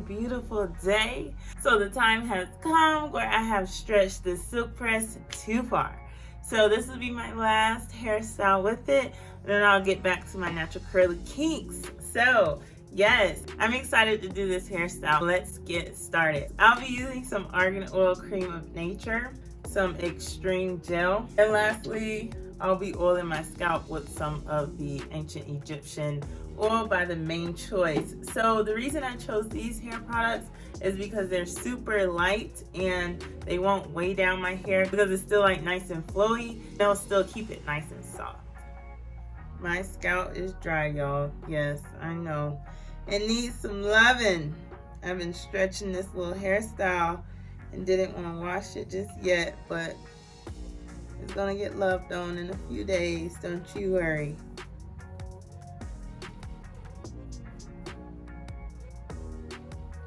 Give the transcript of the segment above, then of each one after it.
beautiful day. So the time has come where I have stretched the silk press too far. So this will be my last hairstyle with it. Then I'll get back to my natural curly kinks. So yes, I'm excited to do this hairstyle. Let's get started. I'll be using some argan oil cream of nature, some extreme gel, and lastly, I'll be oiling my scalp with some of the ancient Egyptian oil by the Main Choice. So the reason I chose these hair products is because they're super light and they won't weigh down my hair because it's still like nice and flowy. They'll still keep it nice and soft. My scalp is dry, y'all. Yes, I know. It needs some loving. I've been stretching this little hairstyle and didn't want to wash it just yet, but it's gonna get loved on in a few days, don't you worry.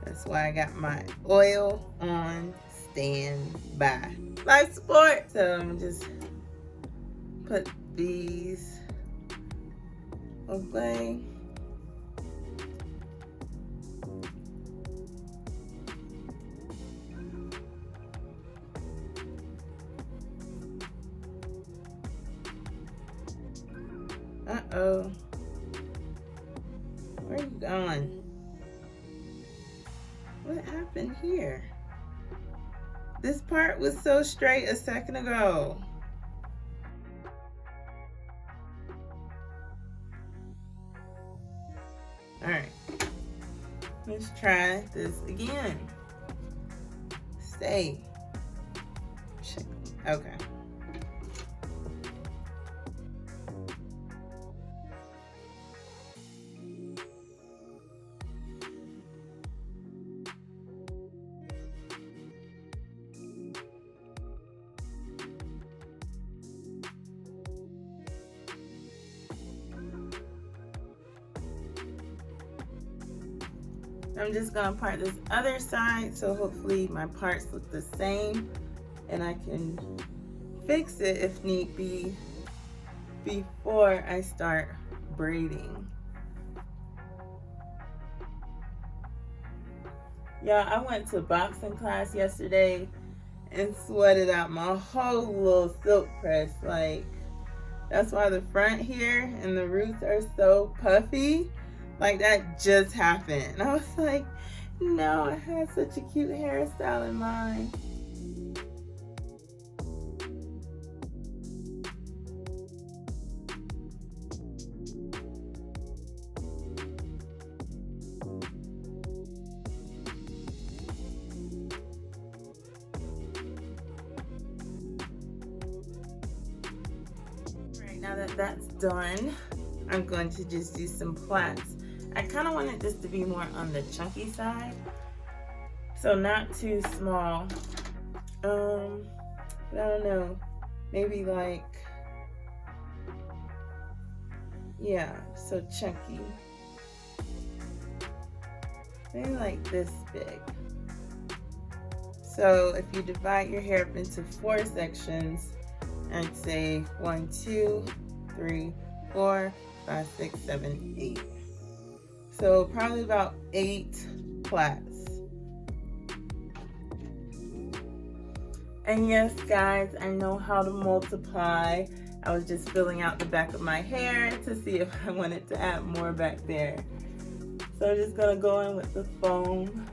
That's why I got my oil on standby. Life support. So I'm gonna just put these away. Uh-oh. Where are you going? What happened here? This part was so straight a second ago. Alright. Let's try this again. Stay. Okay. I'm just gonna part this other side so hopefully my parts look the same and I can fix it if need be before I start braiding. Y'all, I went to boxing class yesterday and sweated out my whole little silk press. Like, that's why the front here and the roots are so puffy. Like, that just happened. And I was like, no, I had such a cute hairstyle in mind. All right, now that that's done, I'm going to just do some plaits. I kind of wanted this to be more on the chunky side, so not too small. But I don't know, maybe like, yeah, so chunky. Maybe like this big. So if you divide your hair up into 4 sections, I'd say 1, 2, 3, 4, 5, 6, 7, 8. So probably about 8 plaits. And yes, guys, I know how to multiply. I was just filling out the back of my hair to see if I wanted to add more back there. So I'm just gonna go in with the foam.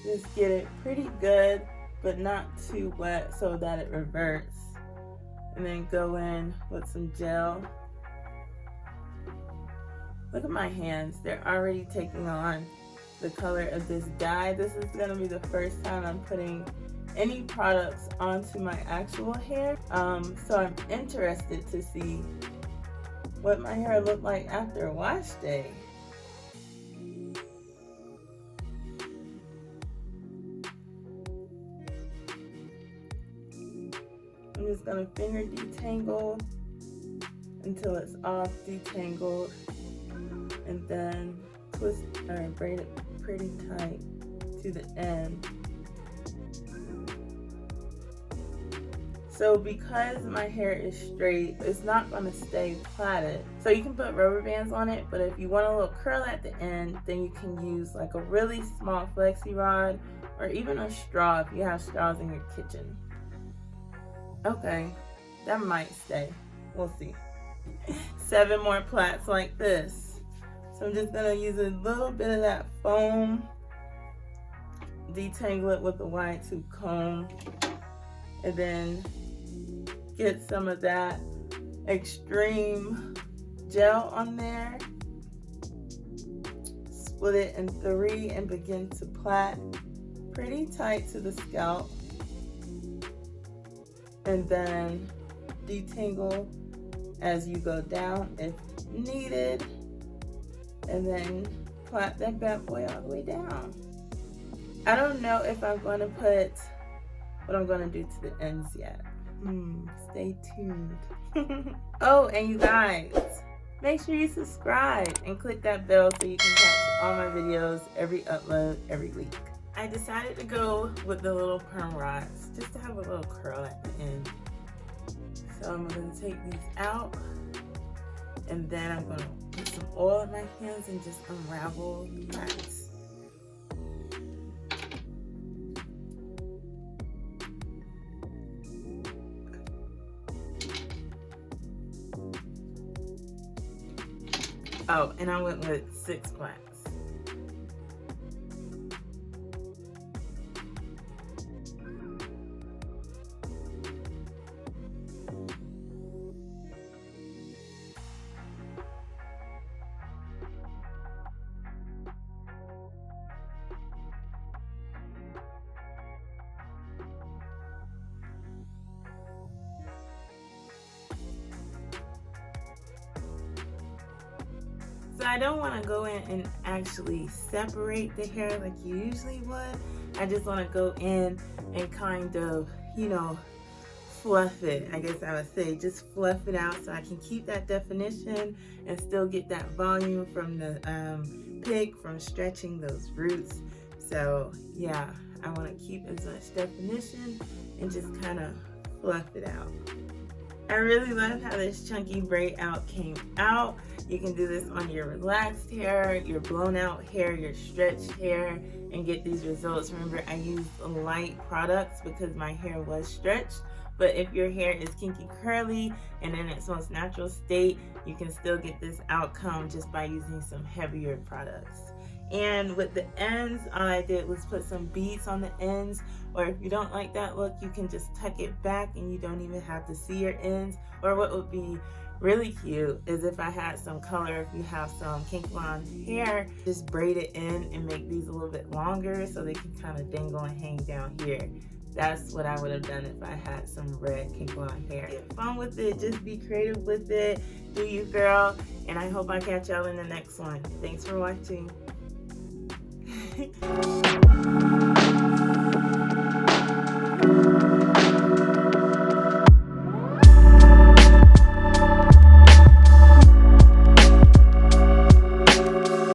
Just get it pretty good, but not too wet so that it reverts. And then go in with some gel. Look at my hands. They're already taking on the color of this dye. This is gonna be the first time I'm putting any products onto my actual hair. So I'm interested to see what my hair looked like after a wash day. I'm just gonna finger detangle until it's all detangled, and then twist or braid it pretty tight to the end. So because my hair is straight, it's not going to stay plaited. So you can put rubber bands on it, but if you want a little curl at the end, then you can use like a really small flexi rod or even a straw if you have straws in your kitchen. Okay, that might stay. We'll see. 7 more plaits like this. So I'm just gonna use a little bit of that foam, detangle it with a wide tooth comb, and then get some of that extreme gel on there. Split it in 3 and begin to plait pretty tight to the scalp. And then detangle as you go down if needed. And then plait that bad boy all the way down. I don't know if I'm going to put what I'm going to do to the ends yet. Stay tuned. Oh, and you guys, make sure you subscribe and click that bell so you can catch all my videos, every upload, every week. I decided to go with the little perm rods just to have a little curl at the end. So I'm going to take these out, and then I'm going to put some oil in my hands and just unravel the plaits. Oh, and I went with 6 plaits. So I don't want to go in and actually separate the hair like you usually would. I just want to go in and kind of, you know, fluff it, I guess I would say. Just fluff it out so I can keep that definition and still get that volume from the pig from stretching those roots. So yeah, I want to keep as much definition and just kind of fluff it out. I really love how this chunky braid out came out. You can do this on your relaxed hair, your blown out hair, your stretched hair, and get these results. Remember, I used light products because my hair was stretched. But if your hair is kinky curly and in its most natural state, you can still get this outcome just by using some heavier products. And with the ends, all I did was put some beads on the ends, or if you don't like that look, you can just tuck it back and you don't even have to see your ends. Or what would be really cute is if I had some color, if you have some kink blonde hair, just braid it in and make these a little bit longer so they can kind of dangle and hang down here. That's what I would have done if I had some red kink blonde hair. Get fun with it, just be creative with it, do you girl, and I hope I catch y'all in the next one. Thanks for watching.